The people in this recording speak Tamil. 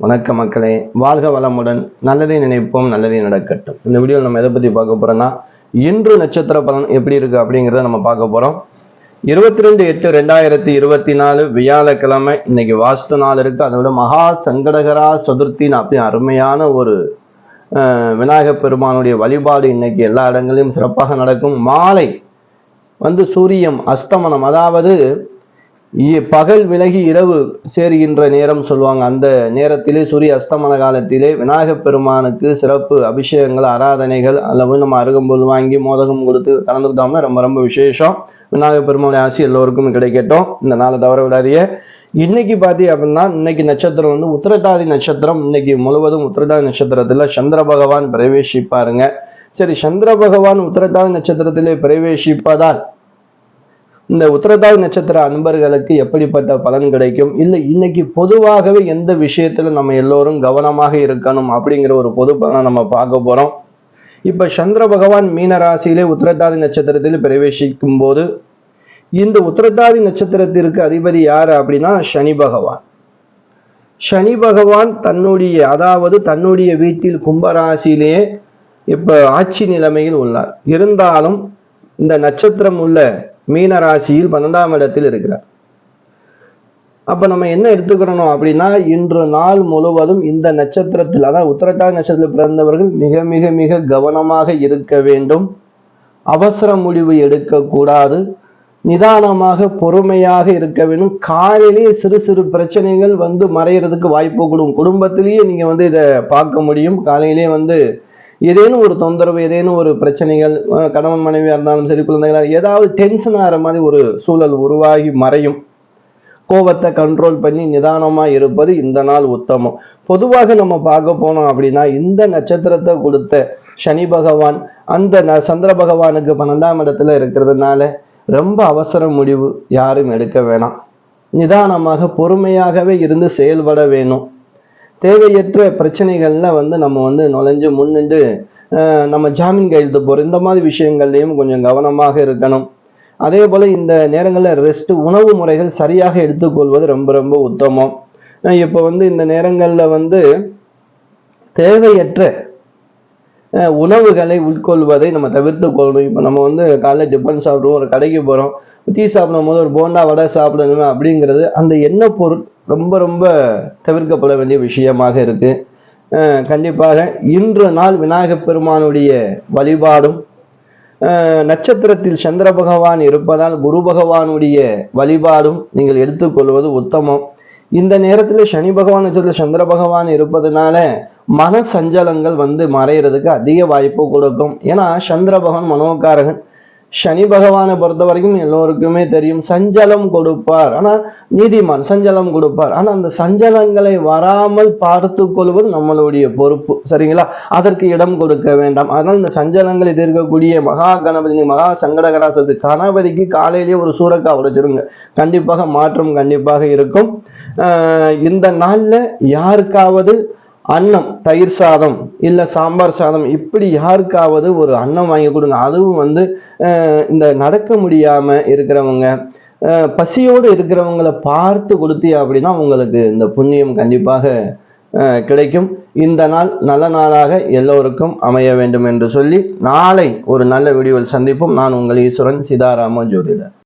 வணக்க மக்களே, வாழ்க வளமுடன். நல்லதை நினைப்போம், நல்லதே நடக்கட்டும். இந்த வீடியோவில் நம்ம எதை பற்றி பார்க்க போறோம்னா, இன்று நட்சத்திர பலன் எப்படி இருக்கு அப்படிங்கிறத நம்ம பார்க்க போறோம். 22/8/2024 வியாழக்கிழமை. இன்னைக்கு வாஸ்து நாள் இருக்கு. அதோட மகா சங்கடகரா சதுர்த்தின்னு அப்படி அருமையான ஒரு விநாயகப் பெருமானுடைய வழிபாடு இன்னைக்கு எல்லா இடங்களிலும் சிறப்பாக நடக்கும். மாலை சூரியன் அஸ்தமனம், அதாவது பகல் விலகி இரவு சேருகின்ற நேரம் சொல்லுவாங்க. அந்த நேரத்திலே சூரிய அஸ்தமன காலத்திலே விநாயகப் பெருமானுக்கு சிறப்பு அபிஷேகங்கள், ஆராதனைகள் அல்லது நம்ம அருகம்புல் வாங்கி மோதகம் கொடுத்து கலந்துக்கிட்டோம்னா ரொம்ப ரொம்ப விசேஷம். விநாயகப் பெருமானுடைய ஆசி எல்லோருக்கும் கிடைக்கட்டும். இந்த நாளை தவற விடாதீங்க. இன்னைக்கு பாத்தி அப்படின்னா, இன்னைக்கு நட்சத்திரம் உத்திரட்டாதி நட்சத்திரம். இன்னைக்கு முழுவதும் உத்திரட்டாதி நட்சத்திரத்துல சந்திர பகவான் பிரவேசிப்பாருங்க. சரி, சந்திர பகவான் உத்திரட்டாதி நட்சத்திரத்திலே பிரவேசிப்பதால் இந்த உத்திரட்டாதி நட்சத்திர அன்பர்களுக்கு எப்படிப்பட்ட பலன் கிடைக்கும், இல்லை இன்னைக்கு பொதுவாகவே எந்த விஷயத்துல நம்ம எல்லோரும் கவனமாக இருக்கணும் அப்படிங்கிற ஒரு பொது பலனை நம்ம பார்க்க போறோம். இப்ப சந்திர பகவான் மீன ராசியிலே உத்திரட்டாதி நட்சத்திரத்தில் பிரவேசிக்கும் போது, இந்த உத்திரட்டாதி நட்சத்திரத்திற்கு அதிபதி யாரு அப்படின்னா சனி பகவான். சனி பகவான் தன்னுடைய வீட்டில் கும்பராசியிலேயே இப்ப ஆட்சி நிலைமையில் உள்ளார். இருந்தாலும் இந்த நட்சத்திரம் உள்ள மீன ராசியில் 12ஆம் இடத்தில் இருக்கிறார். அப்ப நம்ம என்ன எடுத்துக்கிறோம் அப்படின்னா, இன்று நாள் முழுவதும் இந்த நட்சத்திரத்தில், அதாவது உத்திரட்டாதி நட்சத்திரத்தில் பிறந்தவர்கள் மிக மிக மிக கவனமாக இருக்க வேண்டும். அவசர முடிவு எடுக்கக்கூடாது. நிதானமாக பொறுமையாக இருக்க வேண்டும். காலையிலேயே சிறு சிறு பிரச்சனைகள் மறைகிறதுக்கு வாய்ப்பு கொடுக்கும். குடும்பத்திலேயே நீங்க இதை பார்க்க முடியும். காலையிலேயே ஏதேனும் ஒரு தொந்தரவு, ஏதேனும் ஒரு பிரச்சனைகள், கணவன் மனைவியா இருந்தாலும் சரி, குழந்தைகள், ஏதாவது டென்ஷன் ஆகிற மாதிரி ஒரு சூழல் உருவாகி மறையும். கோபத்தை கண்ட்ரோல் பண்ணி நிதானமா இருப்பது இந்த நாள் உத்தமம். பொதுவாக நம்ம பார்க்க போனோம் அப்படின்னா, இந்த நட்சத்திரத்தை கொடுத்த சனி பகவான் அந்த சந்திர பகவானுக்கு 12ஆம் இடத்துல இருக்கிறதுனால ரொம்ப அவசர முடிவு யாரும் எடுக்க வேணாம். நிதானமாக பொறுமையாகவே இருந்து செயல்பட வேணும். தேவையற்ற பிரச்சனைகள்ல நம்ம நுழைஞ்சு முன்னின்று நம்ம ஜாமீன் கையெழுத்து போறோம், இந்த மாதிரி விஷயங்கள்லையும் கொஞ்சம் கவனமாக இருக்கணும். அதே போல இந்த நேரங்களில் ரெஸ்ட், உணவு முறைகள் சரியாக எடுத்துக்கொள்வது ரொம்ப ரொம்ப உத்தமம். இப்போ இந்த நேரங்கள்ல தேவையற்ற உணவுகளை உட்கொள்வதை நம்ம தவிர்த்து கொள்ளணும். இப்போ நம்ம காலைல டிஃபன் சாப்பிடுவோம், ஒரு கடைக்கு போறோம், டீ சாப்பிடும் போது ஒரு போண்டா வடை சாப்பிடணும் அப்படிங்கிறது, அந்த எண்ணெய் பொருள் ரொம்ப ரொம்ப தவிர்க்கப்பட வேண்டிய விஷயமாக இருக்கு. கண்டிப்பாக இன்று நாள் விநாயகப் பெருமானுடைய வழிபாடும், நட்சத்திரத்தில் சந்திர பகவான் இருப்பதால் குரு பகவானுடைய வழிபாடும் நீங்கள் எடுத்துக்கொள்வது உத்தமம். இந்த நேரத்தில் சனி பகவான் நட்சத்திரத்தில் சந்திர பகவான் இருப்பதனால மன சஞ்சலங்கள் மறைகிறதுக்கு அதிக வாய்ப்பு கொடுக்கும். ஏன்னா சந்திர பகவான் மனோகாரகன். சனி பகவானை பொறுத்த வரைக்கும் எல்லோருக்குமே தெரியும், சஞ்சலம் கொடுப்பார். ஆனா நீதிமான், சஞ்சலம் கொடுப்பார். ஆனா அந்த சஞ்சலங்களை வராமல் பார்த்து கொள்வது நம்மளுடைய பொறுப்பு, சரிங்களா? அதற்கு இடம் கொடுக்க வேண்டாம். அதனால் இந்த சஞ்சலங்களை எதிர்க்கக்கூடிய மகா கணபதி, மகா சங்கடகரா சதுர்த்தி கணபதிக்கு காலையிலேயே ஒரு சூறக்காய் உடைச்சிருங்க. கண்டிப்பாக மாற்றம் கண்டிப்பாக இருக்கும். இந்த நாள்ல யாருக்காவது அன்னம், தயிர் சாதம் இல்ல சாம்பார் சாதம், இப்படி யாருக்காவது ஒரு அன்னம் வாங்கி கொடுங்க. அதுவும் இந்த நடக்க முடியாம இருக்கிறவங்க, பசியோடு இருக்கிறவங்களை பார்த்து கொடுத்தீங்க அப்படின்னா உங்களுக்கு இந்த புண்ணியம் கண்டிப்பாக கிடைக்கும். இந்த நாள் நல்ல நாளாக எல்லோருக்கும் அமைய வேண்டும் என்று சொல்லி, நாளை ஒரு நல்ல வீடியோவில் சந்திப்போம். நான் உங்கள் ஈஸ்வரன், சிதாராம ஜோதிடர்.